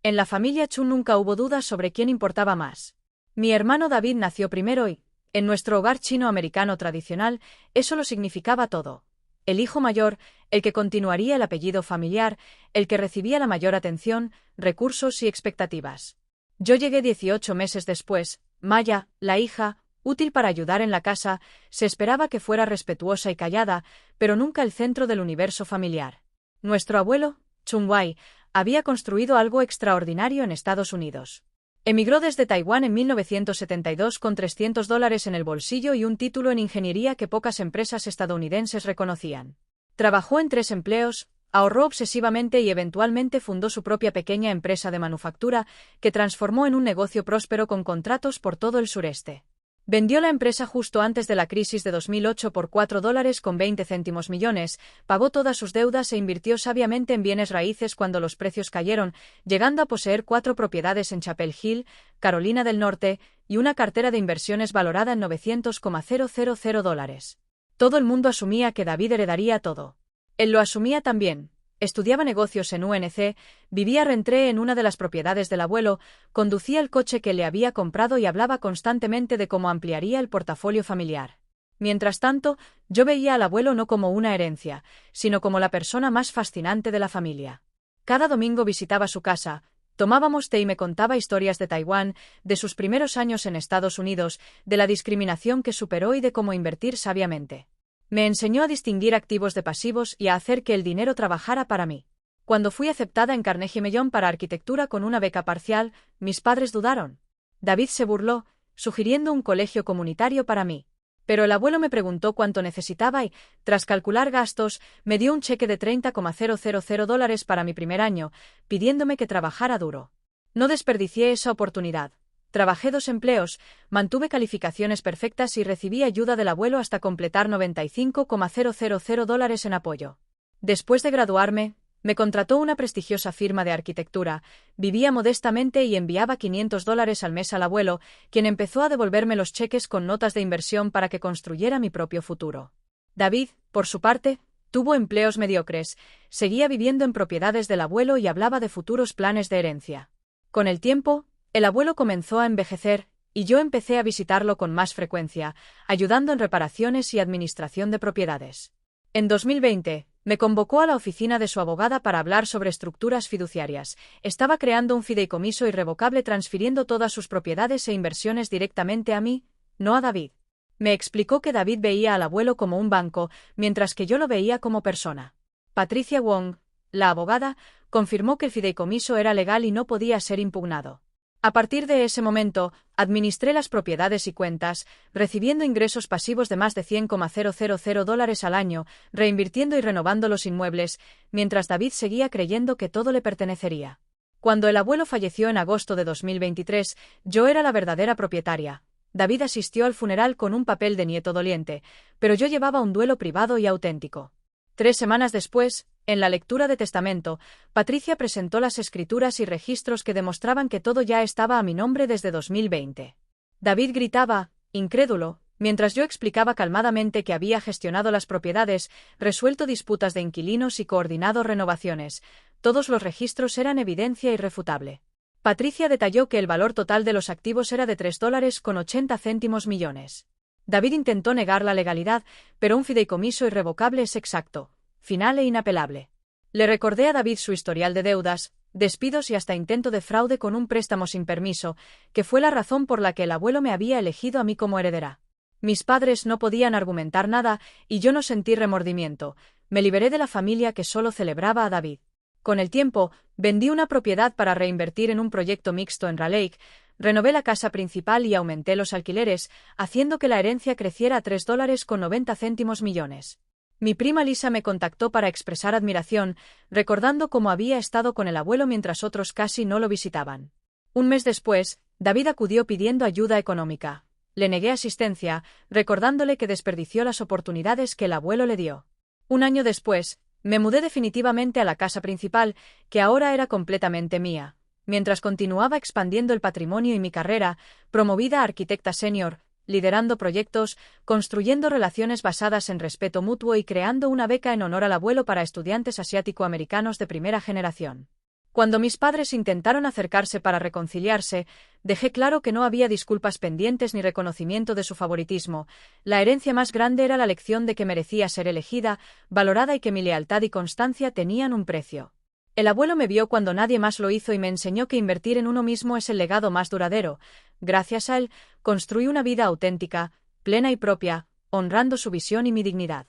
En la familia Chun nunca hubo dudas sobre quién importaba más. Mi hermano David nació primero y, en nuestro hogar chino-americano tradicional, eso lo significaba todo. El hijo mayor, el que continuaría el apellido familiar, el que recibía la mayor atención, recursos y expectativas. Yo llegué 18 meses después. Maya, la hija, útil para ayudar en la casa, se esperaba que fuera respetuosa y callada, pero nunca el centro del universo familiar. Nuestro abuelo, Chun Wai, había construido algo extraordinario en Estados Unidos. Emigró desde Taiwán en 1972 con $300 en el bolsillo y un título en ingeniería que pocas empresas estadounidenses reconocían. Trabajó en 3 empleos, ahorró obsesivamente y eventualmente fundó su propia pequeña empresa de manufactura que transformó en un negocio próspero con contratos por todo el sureste. Vendió la empresa justo antes de la crisis de 2008 por $4,20 millones, pagó todas sus deudas e invirtió sabiamente en bienes raíces cuando los precios cayeron, llegando a poseer 4 propiedades en Chapel Hill, Carolina del Norte, y una cartera de inversiones valorada en $900,000. Todo el mundo asumía que David heredaría todo. Él lo asumía también. Estudiaba negocios en UNC, vivía rentré en una de las propiedades del abuelo, conducía el coche que le había comprado y hablaba constantemente de cómo ampliaría el portafolio familiar. Mientras tanto, yo veía al abuelo no como una herencia, sino como la persona más fascinante de la familia. Cada domingo visitaba su casa, tomábamos té y me contaba historias de Taiwán, de sus primeros años en Estados Unidos, de la discriminación que superó y de cómo invertir sabiamente. Me enseñó a distinguir activos de pasivos y a hacer que el dinero trabajara para mí. Cuando fui aceptada en Carnegie Mellon para arquitectura con una beca parcial, mis padres dudaron. David se burló, sugiriendo un colegio comunitario para mí. Pero el abuelo me preguntó cuánto necesitaba y, tras calcular gastos, me dio un cheque de $30,000 para mi primer año, pidiéndome que trabajara duro. No desperdicié esa oportunidad. Trabajé 2 empleos, mantuve calificaciones perfectas y recibí ayuda del abuelo hasta completar $95,000 en apoyo. Después de graduarme, me contrató una prestigiosa firma de arquitectura, vivía modestamente y enviaba $500 al mes al abuelo, quien empezó a devolverme los cheques con notas de inversión para que construyera mi propio futuro. David, por su parte, tuvo empleos mediocres, seguía viviendo en propiedades del abuelo y hablaba de futuros planes de herencia. Con el tiempo, el abuelo comenzó a envejecer, y yo empecé a visitarlo con más frecuencia, ayudando en reparaciones y administración de propiedades. En 2020, me convocó a la oficina de su abogada para hablar sobre estructuras fiduciarias. Estaba creando un fideicomiso irrevocable transfiriendo todas sus propiedades e inversiones directamente a mí, no a David. Me explicó que David veía al abuelo como un banco, mientras que yo lo veía como persona. Patricia Wong, la abogada, confirmó que el fideicomiso era legal y no podía ser impugnado. A partir de ese momento, administré las propiedades y cuentas, recibiendo ingresos pasivos de más de $100,000 al año, reinvirtiendo y renovando los inmuebles, mientras David seguía creyendo que todo le pertenecería. Cuando el abuelo falleció en agosto de 2023, yo era la verdadera propietaria. David asistió al funeral con un papel de nieto doliente, pero yo llevaba un duelo privado y auténtico. 3 semanas después, en la lectura de testamento, Patricia presentó las escrituras y registros que demostraban que todo ya estaba a mi nombre desde 2020. David gritaba, incrédulo, mientras yo explicaba calmadamente que había gestionado las propiedades, resuelto disputas de inquilinos y coordinado renovaciones. Todos los registros eran evidencia irrefutable. Patricia detalló que el valor total de los activos era de $3,80 millones. David intentó negar la legalidad, pero un fideicomiso irrevocable es exacto, final e inapelable. Le recordé a David su historial de deudas, despidos y hasta intento de fraude con un préstamo sin permiso, que fue la razón por la que el abuelo me había elegido a mí como heredera. Mis padres no podían argumentar nada y yo no sentí remordimiento. Me liberé de la familia que solo celebraba a David. Con el tiempo, vendí una propiedad para reinvertir en un proyecto mixto en Raleigh, renové la casa principal y aumenté los alquileres, haciendo que la herencia creciera a $3,90 millones. Mi prima Lisa me contactó para expresar admiración, recordando cómo había estado con el abuelo mientras otros casi no lo visitaban. Un mes después, David acudió pidiendo ayuda económica. Le negué asistencia, recordándole que desperdició las oportunidades que el abuelo le dio. Un año después, me mudé definitivamente a la casa principal, que ahora era completamente mía. Mientras continuaba expandiendo el patrimonio y mi carrera, promovida a arquitecta senior, liderando proyectos, construyendo relaciones basadas en respeto mutuo y creando una beca en honor al abuelo para estudiantes asiático-americanos de primera generación. Cuando mis padres intentaron acercarse para reconciliarse, dejé claro que no había disculpas pendientes ni reconocimiento de su favoritismo. La herencia más grande era la lección de que merecía ser elegida, valorada y que mi lealtad y constancia tenían un precio. El abuelo me vio cuando nadie más lo hizo y me enseñó que invertir en uno mismo es el legado más duradero. Gracias a él, construí una vida auténtica, plena y propia, honrando su visión y mi dignidad.